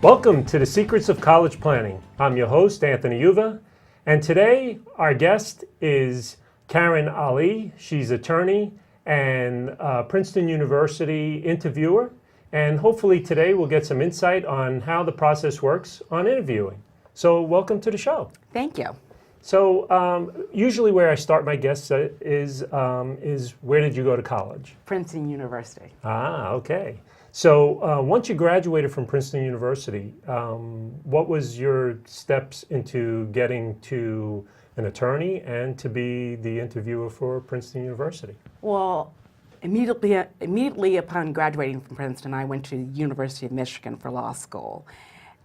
Welcome to the Secrets of College Planning. I'm your host, Anthony Uva, and today our guest is Karen Ali. She's attorney and Princeton University interviewer, and hopefully today we'll get some insight on how the process works on interviewing. So welcome to the show. Thank you. So usually where I start my guests is where did you go to college? Princeton University. Ah, okay. So once you graduated from Princeton University, what was your steps into getting to an attorney and to be the interviewer for Princeton University? Well, immediately upon graduating from Princeton, I went to the University of Michigan for law school.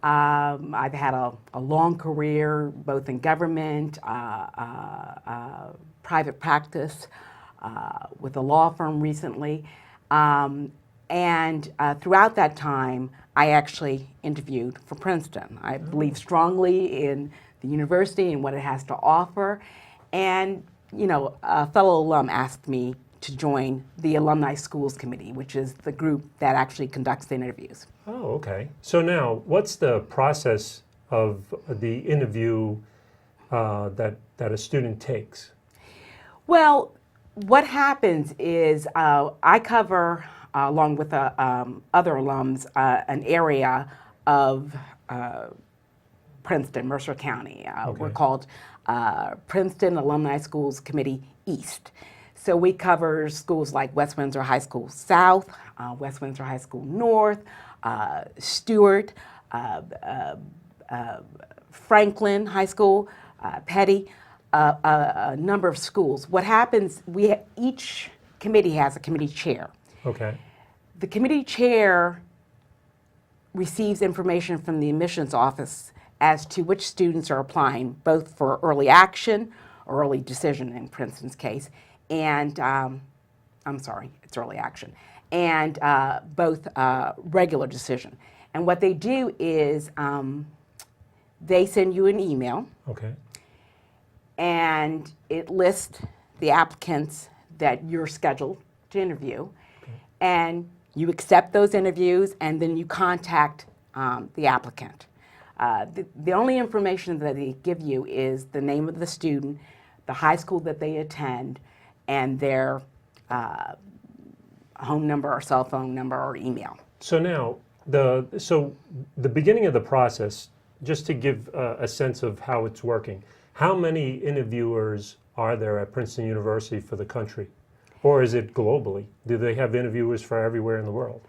I've had a long career, both in government, private practice, with a law firm recently. And throughout that time, I actually interviewed for Princeton. I believe strongly in the university and what it has to offer. And, you know, a fellow alum asked me to join the Alumni Schools Committee, which is the group that actually conducts the interviews. Oh, okay. So now, what's the process of the interview that a student takes? Well, what happens is I cover, along with other alums, an area of Princeton, Mercer County. Okay. We're called Princeton Alumni Schools Committee East. So we cover schools like West Windsor High School South, West Windsor High School North, Stewart, Franklin High School, Petty, a number of schools. What happens, each committee has a committee chair. Okay. The committee chair receives information from the admissions office as to which students are applying, both for early action or early decision in Princeton's case, and I'm sorry, it's early action, and both regular decision. And what they do is they send you an email. Okay. And it lists the applicants that you're scheduled to interview. Okay. And you accept those interviews, and then you contact the applicant. The only information that they give you is the name of the student, the high school that they attend, and their home number or cell phone number or email. So now, the beginning of the process, just to give a sense of how it's working, how many interviewers are there at Princeton University for the country? Or is it globally? Do they have interviewers for everywhere in the world?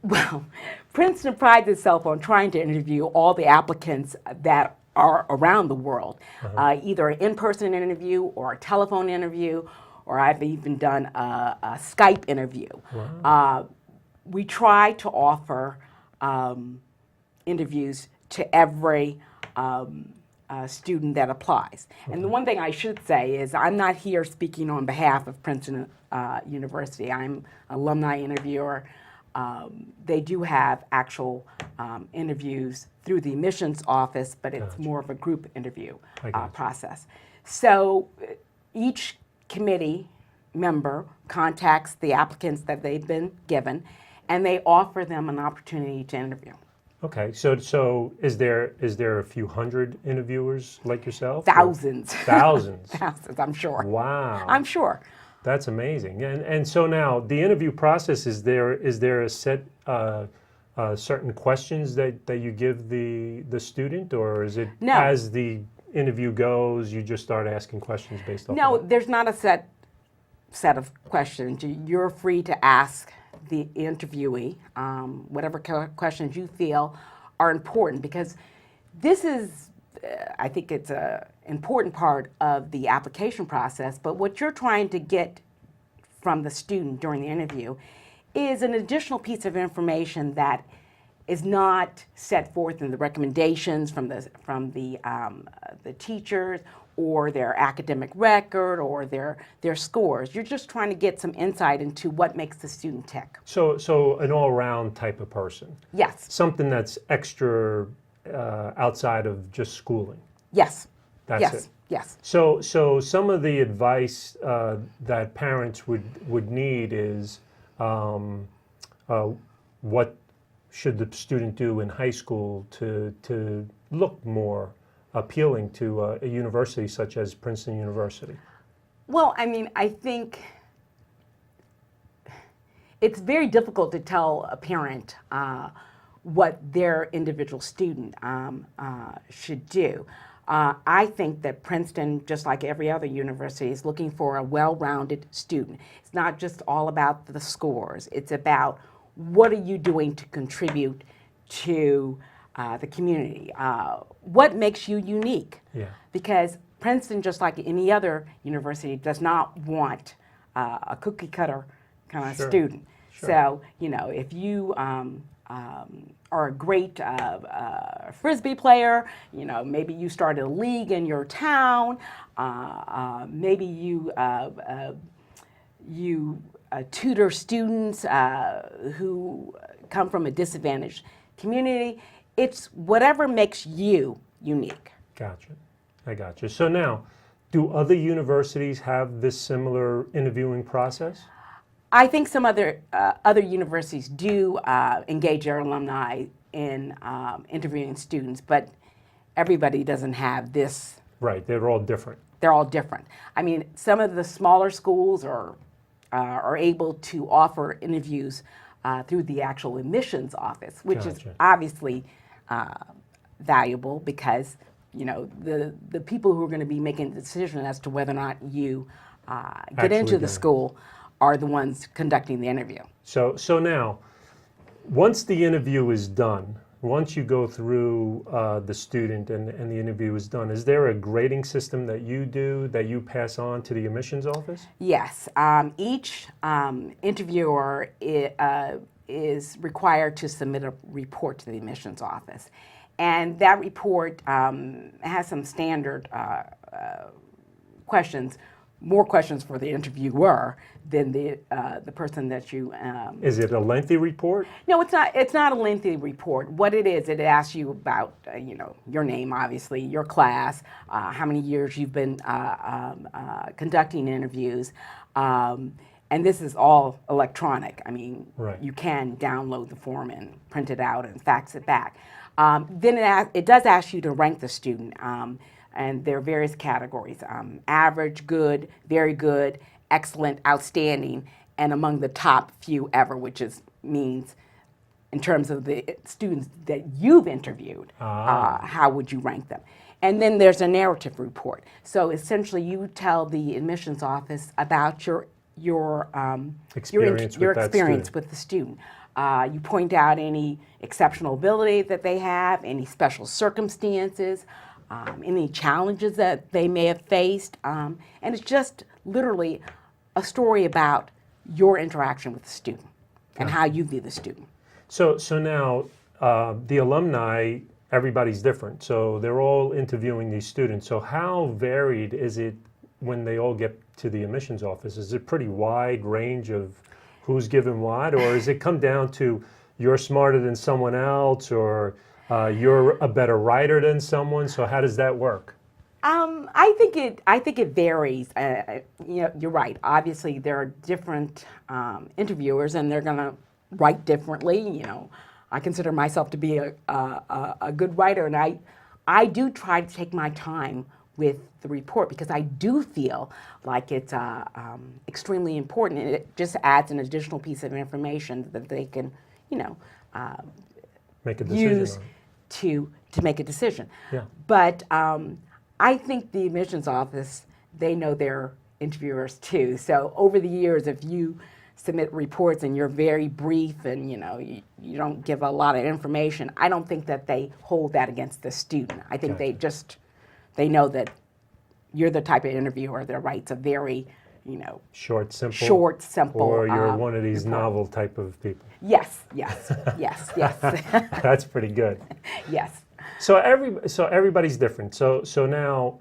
Well, Princeton prides itself on trying to interview all the applicants that are around the world, either an in-person interview or a telephone interview, or I've even done a Skype interview. Wow. We try to offer interviews to every student that applies. Okay. And the one thing I should say is I'm not here speaking on behalf of Princeton University. I'm an alumni interviewer. They do have actual interviews through the admissions office, but it's more of a group interview process. So each committee member contacts the applicants that they've been given, and they offer them an opportunity to interview. Okay, so is there a few hundred interviewers like yourself? Thousands. Thousands. Thousands, I'm sure. Wow. I'm sure. That's amazing. And so now the interview process, is there a set certain questions that you give the student, or is it as the interview goes, you just start asking questions based off No, of that? there's not a set of questions. You're free to ask the interviewee whatever questions you feel are important, because this is, I think it's an important part of the application process, but what you're trying to get from the student during the interview is an additional piece of information that is not set forth in the recommendations from the teachers, or their academic record, or their scores. You're just trying to get some insight into what makes the student tick. So an all-around type of person. Yes. Something that's extra outside of just schooling. Yes. That's yes. it. Yes. So some of the advice that parents would need is what should the student do in high school to look more appealing to a university such as Princeton University? Well, I mean, I think it's very difficult to tell a parent what their individual student should do. I think that Princeton, just like every other university, is looking for a well-rounded student. It's not just all about the scores. It's about what are you doing to contribute to the community? What makes you unique? Yeah. Because Princeton, just like any other university, does not want a cookie cutter kind of Sure. student. Sure. So, if you are a great Frisbee player, maybe you started a league in your town, maybe you tutor students who come from a disadvantaged community. It's whatever makes you unique. Gotcha. I gotcha. So now, do other universities have this similar interviewing process? I think some other universities do engage their alumni in interviewing students, but everybody doesn't have this. Right, they're all different. They're all different. I mean, some of the smaller schools are able to offer interviews through the actual admissions office, which is Gotcha. obviously valuable because the people who are going to be making the decision as to whether or not you get Actually into get the it. school are the ones conducting the interview. So now, once the interview is done, once you go through the student and the interview is done, is there a grading system that you do that you pass on to the admissions office? Yes, each interviewer is required to submit a report to the admissions office. And that report has some standard questions, more questions for the interviewer than the person that you. Is it a lengthy report? No, it's not. It's not a lengthy report. What it is, it asks you about your name, obviously, your class, how many years you've been conducting interviews, and this is all electronic. I mean, Right. you can download the form and print it out and fax it back. Then it does ask you to rank the student, and there are various categories: average, good, very good, excellent, outstanding, and among the top few ever, which means in terms of the students that you've interviewed, how would you rank them? And then there's a narrative report. So essentially, you tell the admissions office about your Experience with that experience student. with the student. You point out any exceptional ability that they have, any special circumstances, any challenges that they may have faced, and it's just literally a story about your interaction with the student and how you view the student. So now the alumni, everybody's different. So they're all interviewing these students. So how varied is it when they all get to the admissions office? Is it pretty wide range of who's given what, or does it come down to you're smarter than someone else, or you're a better writer than someone? So how does that work? I think it varies. You're right. Obviously, there are different interviewers, and they're going to write differently. I consider myself to be a good writer, and I do try to take my time with the report because I do feel like it's extremely important, and it just adds an additional piece of information that they can, Make a decision use on it. to make a decision. Yeah. But I think the admissions office, they know their interviewers too. So over the years, if you submit reports and you're very brief and you don't give a lot of information, I don't think that they hold that against the student. I think they know that you're the type of interviewer that writes a very Short, simple. short, simple. Or you're one of these report. novel type of people. Yes. That's pretty good. Yes. So everybody's different. So now,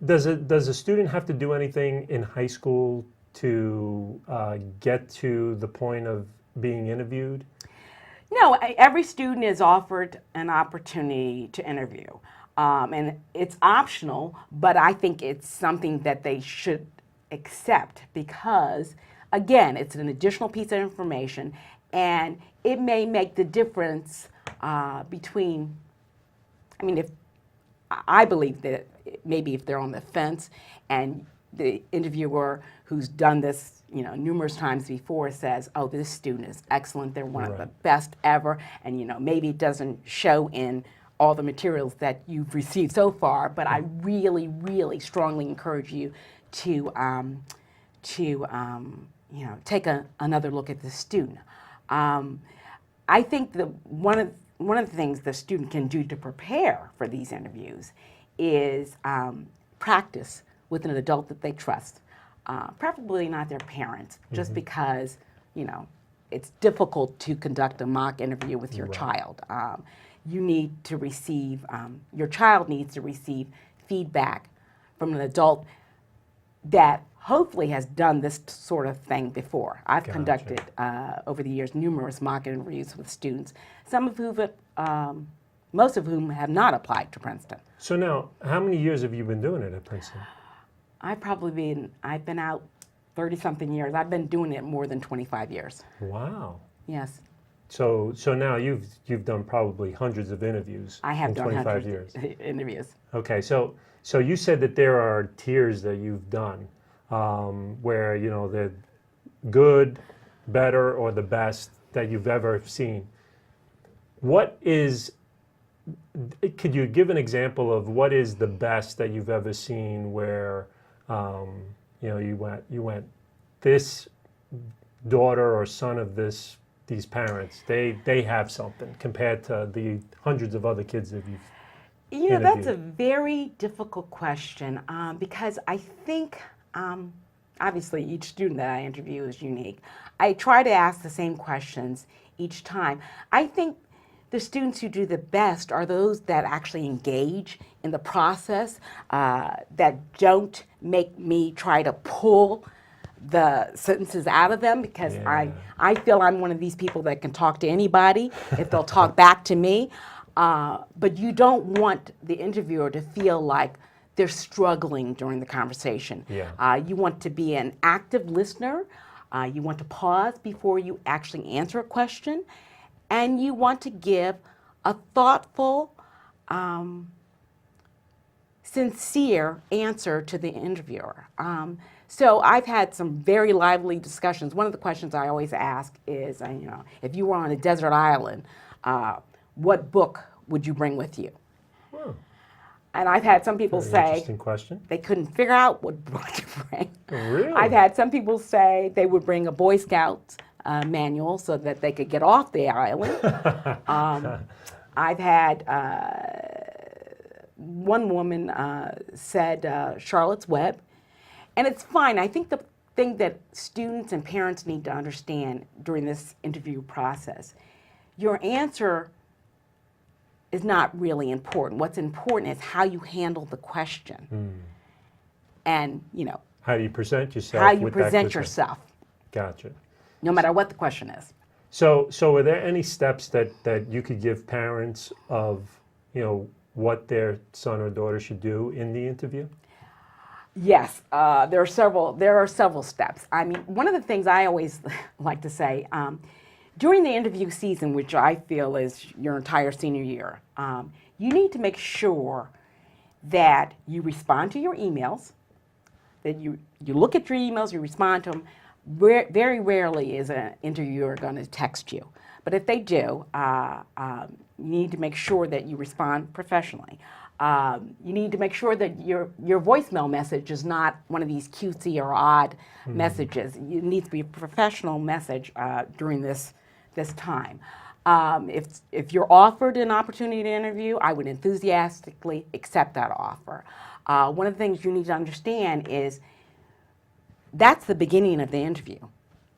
does a student have to do anything in high school to get to the point of being interviewed? No, every student is offered an opportunity to interview. And it's optional, but I think it's something that they should accept because, again, it's an additional piece of information And it may make the difference between, I mean, if I believe that maybe if they're on the fence and the interviewer who's done this, numerous times before says, "Oh, this student is excellent. They're one of the best ever," and maybe it doesn't show in all the materials that you've received so far. But I really, really strongly encourage you to take another look at the student. I think one of the things the student can do to prepare for these interviews is practice with an adult that they trust, preferably not their parents, just because it's difficult to conduct a mock interview with your child. You need to receive, your child needs to receive feedback from an adult that hopefully has done this sort of thing before. I've conducted over the years numerous mock interviews with students, most of whom have not applied to Princeton. So now, how many years have you been doing it at Princeton? I've been out 30-something years. I've been doing it more than 25 years. Wow. Yes. So now you've done probably hundreds of interviews. I have in done 25 hundreds years. of interviews. Okay, so you said that there are tiers that you've done, where they're good, better, or the best that you've ever seen. Could you give an example of what is the best that you've ever seen where you went, this daughter or son of these parents, they have something compared to the hundreds of other kids that you've interviewed? That's a very difficult question because I think, obviously, each student that I interview is unique. I try to ask the same questions each time. I think the students who do the best are those that actually engage in the process, that don't make me try to pull the sentences out of them, because I feel I'm one of these people that can talk to anybody if they'll talk back to me. But you don't want the interviewer to feel like they're struggling during the conversation. You want to be an active listener. You want to pause before you actually answer a question. And you want to give a thoughtful, sincere answer to the interviewer. So I've had some very lively discussions. One of the questions I always ask is, if you were on a desert island, what book would you bring with you? Wow. And I've had some people say interesting question. They couldn't figure out what book to bring. Really? I've had some people say they would bring a Boy Scout manual so that they could get off the island. I've had one woman said Charlotte's Web. And it's fine. I think the thing that students and parents need to understand during this interview process, your answer is not really important. What's important is how you handle the question. And, how do you present yourself? How you present yourself. Gotcha. No matter what the question is. So are there any steps that you could give parents of, what their son or daughter should do in the interview? Yes, there are several steps. I mean, one of the things I always like to say, during the interview season, which I feel is your entire senior year, you need to make sure that you respond to your emails, that you look at your emails, you respond to them. Very rarely is an interviewer going to text you. But if they do, you need to make sure that you respond professionally. You need to make sure that your voicemail message is not one of these cutesy or odd messages. It needs to be a professional message during this time. If you're offered an opportunity to interview, I would enthusiastically accept that offer. One of the things you need to understand is that's the beginning of the interview,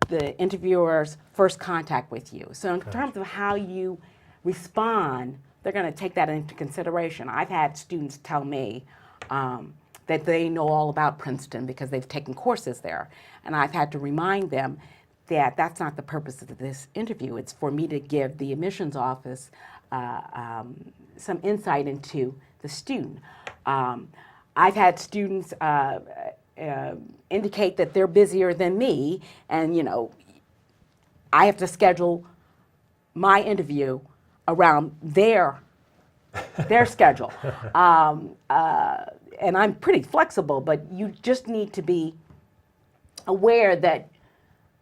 the interviewer's first contact with you. So in terms of how you respond, they're going to take that into consideration. I've had students tell me that they know all about Princeton because they've taken courses there. And I've had to remind them that that's not the purpose of this interview. It's for me to give the admissions office some insight into the student. I've had students indicate that they're busier than me, and I have to schedule my interview around their schedule. And I'm pretty flexible, but you just need to be aware that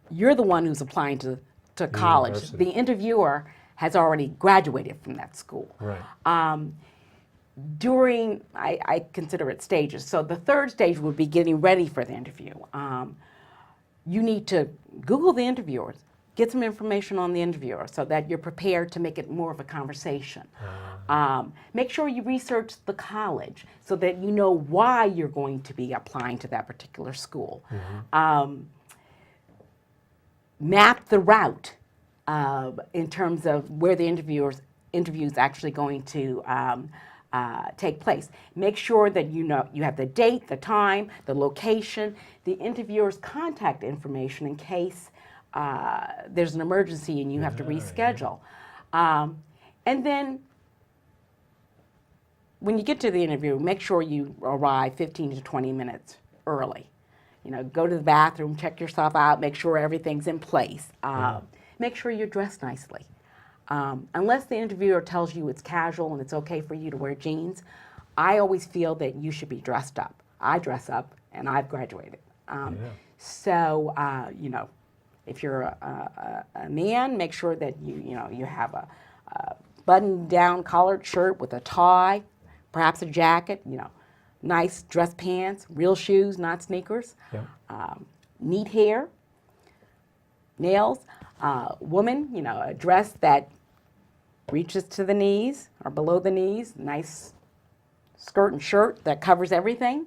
you're the one who's applying to college. University. The interviewer has already graduated from that school. Right. I consider it stages. So the third stage would be getting ready for the interview. You need to Google the interviewers, get some information on the interviewer so that you're prepared to make it more of a conversation. Make sure you research the college so that you know why you're going to be applying to that particular school. Map the route in terms of where the interview is actually going to take place. Make sure that you have the date, the time, the location, the interviewer's contact information in case there's an emergency and you have to reschedule. And then when you get to the interview, make sure you arrive 15 to 20 minutes early. Go to the bathroom, check yourself out, make sure everything's in place. Make sure you're dressed nicely. Unless the interviewer tells you it's casual and it's okay for you to wear jeans, I always feel that you should be dressed up. I dress up and I've graduated. So, if you're a man, make sure that you have a button-down collared shirt with a tie, perhaps a jacket, nice dress pants, real shoes, not sneakers, neat hair, nails. Woman, a dress that reaches to the knees or below the knees, nice skirt and shirt that covers everything.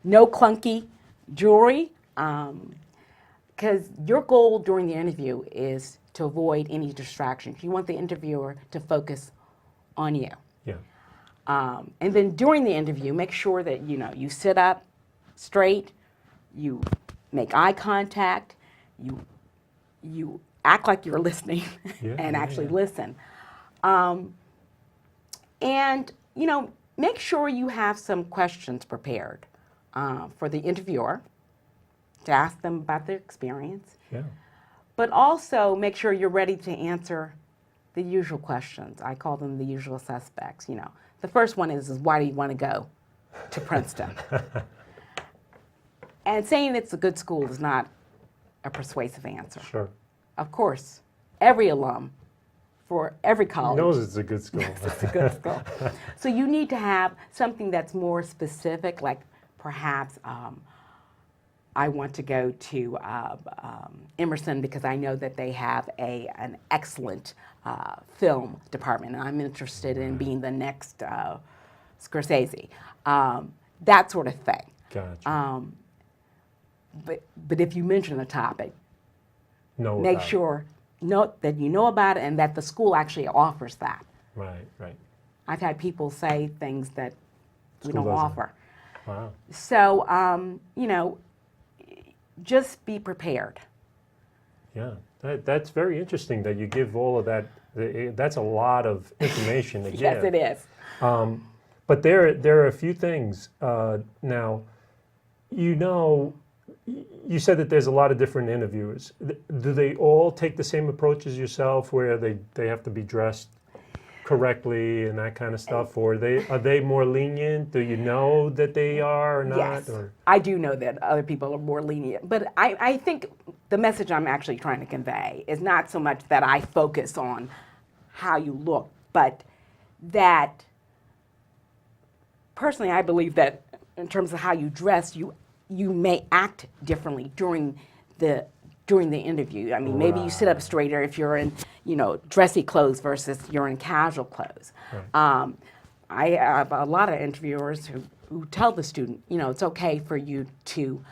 No clunky jewelry, because your goal during the interview is to avoid any distractions. You want the interviewer to focus on you. Yeah. And then during the interview, make sure that you sit up straight, you make eye contact, you act like you're listening and actually listen. And make sure you have some questions prepared for the interviewer to ask them about their experience. Yeah. But also make sure you're ready to answer the usual questions. I call them the usual suspects. The first one is why do you want to go to Princeton? And saying it's a good school is not a persuasive answer. Sure. Of course, every alum for every college knows it's a good school. it's a good school. So you need to have something that's more specific, like perhaps I want to go to Emerson because I know that they have an excellent film department, and I'm interested in being the next Scorsese. That sort of thing. Gotcha. But if you mention a topic, make sure that you know about it and that the school actually offers that. Right, right. I've had people say things that we don't offer. Wow. So, just be prepared. Yeah, that's very interesting that you give all of that. That's a lot of information to give. Yes, it is. But there are a few things now. You said that there's a lot of different interviewers. Do they all take the same approach as yourself, where they have to be dressed correctly and that kind of stuff, or are they more lenient? Do you know that they are or not? Yes, or? I do know that other people are more lenient, but I think the message I'm actually trying to convey is not so much that I focus on how you look, but that personally I believe that in terms of how you dress, you may act differently during the interview. I mean, maybe you sit up straighter if you're in, dressy clothes versus you're in casual clothes. Right. I have a lot of interviewers who tell the student, it's okay for you to,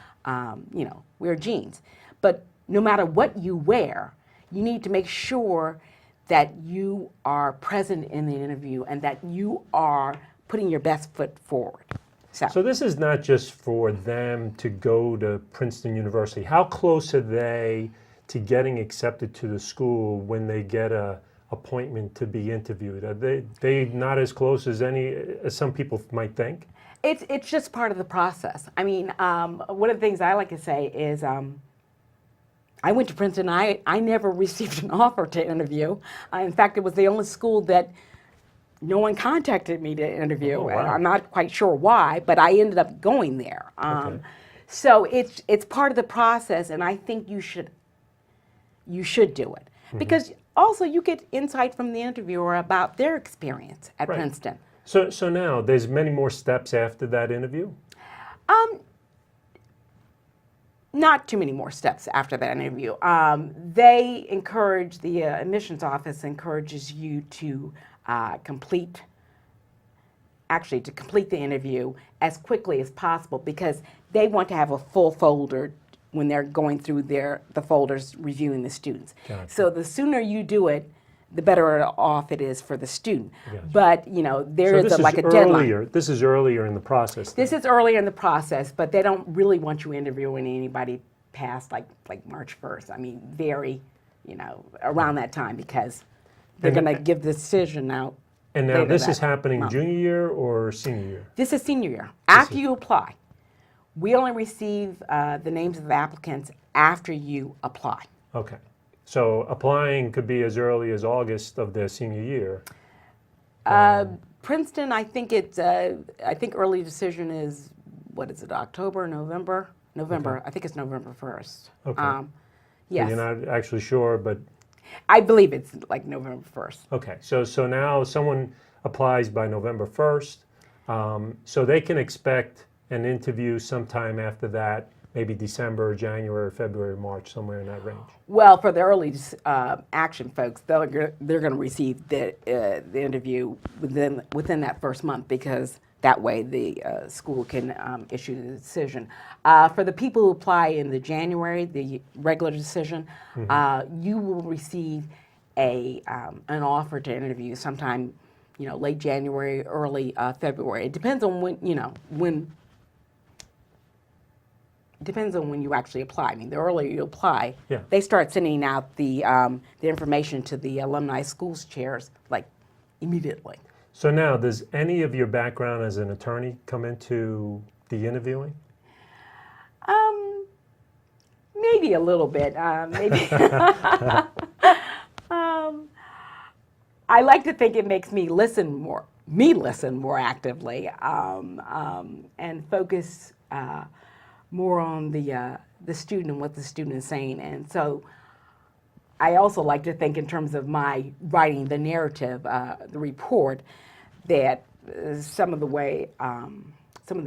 wear jeans. But no matter what you wear, you need to make sure that you are present in the interview and that you are putting your best foot forward. So this is not just for them to go to Princeton University. How close are they to getting accepted to the school when they get a appointment to be interviewed? Are they not as close as some people might think? It's just part of the process. I mean, one of the things I like to say is I went to Princeton. I never received an offer to interview. In fact, it was the only school that no one contacted me to interview. Oh, wow. And I'm not quite sure why, but I ended up going there. Okay. So it's part of the process, and I think you should do it because also you get insight from the interviewer about their experience at Right. Princeton. So now there's many more steps after that interview? Not too many more steps after that interview. They encourage, the admissions office encourages you to complete the interview as quickly as possible because they want to have a full folder when they're going through the folders reviewing the students. Gotcha. So the sooner you do it, the better off it is for the student. Gotcha. But there is a deadline. This is earlier in the process. This is earlier in the process, but they don't really want you interviewing anybody past like March 1st. I mean, around that time because they're going to give the decision out. And now later this that is happening month. junior year or senior year? This is senior year. After you apply. We only receive the names of the applicants after you apply. Okay. So applying could be as early as August of their senior year. Princeton, I think early decision is, what is it, October, November? November. Okay. I think it's November 1st. Okay. So Yes. you're not actually sure, but I believe it's like November 1st. okay. So now someone applies by November 1st, so they can expect an interview sometime after that, maybe December, January, February, March, somewhere in that range. Well, for the early action folks, they're going to receive the interview within that first month because that way the school can issue the decision. For the people who apply in the January, the regular decision, you will receive an offer to interview sometime, late January, early February. It depends on when. Depends on when you actually apply. I mean, the earlier you apply, Yeah. they start sending out the information to the alumni schools chairs like immediately. So now, does any of your background as an attorney come into the interviewing? Maybe a little bit. Maybe. I like to think it makes me listen more actively and focus more on the student and what the student is saying. And so I also like to think in terms of my writing the narrative, the report, that some of the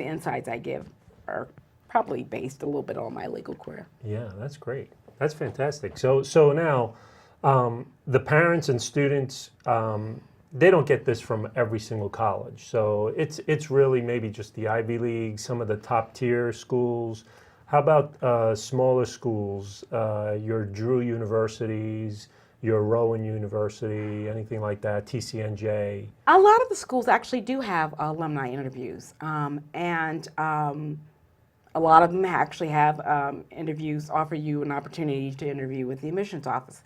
insights I give are probably based a little bit on my legal career. Yeah, that's great. That's fantastic. So now, the parents and students, they don't get this from every single college. So it's really maybe just the Ivy League, some of the top tier schools. How about smaller schools, your Drew universities, your Rowan University, anything like that, TCNJ? A lot of the schools actually do have alumni interviews, and a lot of them actually have interviews, offer you an opportunity to interview with the admissions office.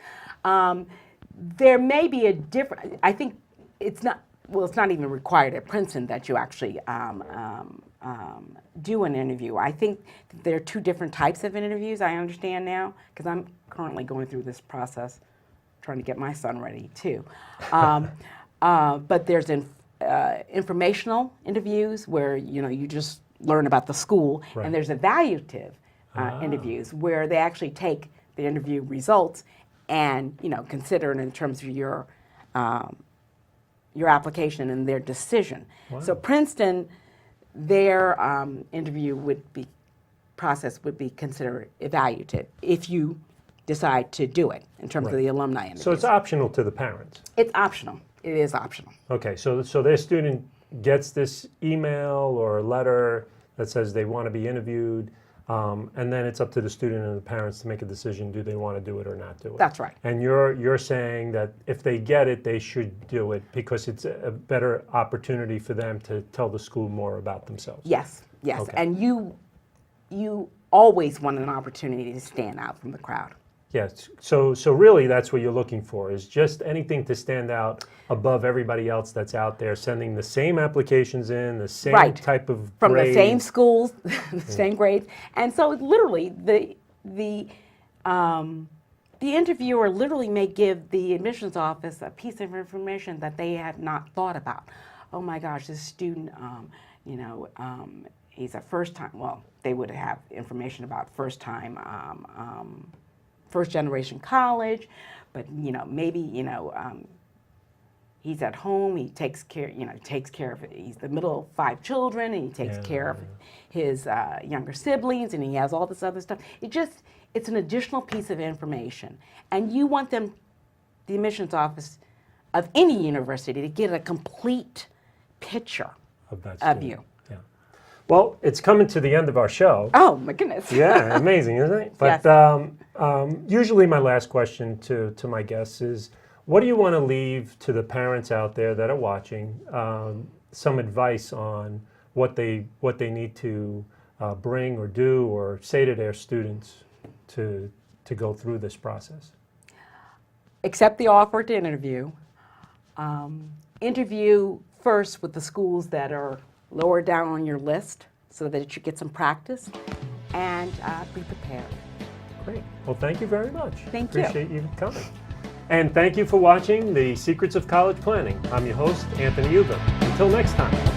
There may be a different, I think it's not even required at Princeton that you actually do an interview. I think there are two different types of interviews, I understand now, because I'm currently going through this process, trying to get my son ready too. But there's informational interviews where you just learn about the school, Right. and there's evaluative interviews where they actually take the interview results and consider it in terms of your application and their decision. Wow. So Princeton, their interview process would be considered evaluative if you decide to do it in terms of Right. the alumni interviews. So it's optional to the parents. It's optional. It is optional. Okay, so their student gets this email or letter that says they want to be interviewed, and then it's up to the student and the parents to make a decision, do they want to do it or not do it? That's right. And you're saying that if they get it, they should do it because it's a better opportunity for them to tell the school more about themselves. Yes, yes. Okay. And you always want an opportunity to stand out from the crowd. Yes, so really that's what you're looking for, is just anything to stand out above everybody else that's out there, sending the same applications in, the same Right. type of From grades. the same schools, the same grades. And so literally the the interviewer literally may give the admissions office a piece of information that they had not thought about. Oh my gosh, this student, he's a first time, well, they would have information about first time, first generation college, but maybe, he's at home, he takes care of it. He's the middle of 5 children, and he takes care of his younger siblings, and he has all this other stuff. It's an additional piece of information. And you want the admissions office of any university to get a complete picture of you. Yeah. Well, it's coming to the end of our show. Oh, my goodness. Yeah, amazing, isn't it? But Yes. Usually my last question to my guests is, what do you want to leave to the parents out there that are watching, some advice on what they need to bring or do or say to their students to go through this process? Accept the offer to interview. Interview first with the schools that are lower down on your list so that you get some practice, and be prepared. Great. Well, thank you very much. Thank you. Appreciate you coming. And thank you for watching The Secrets of College Planning. I'm your host, Anthony Uva. Until next time.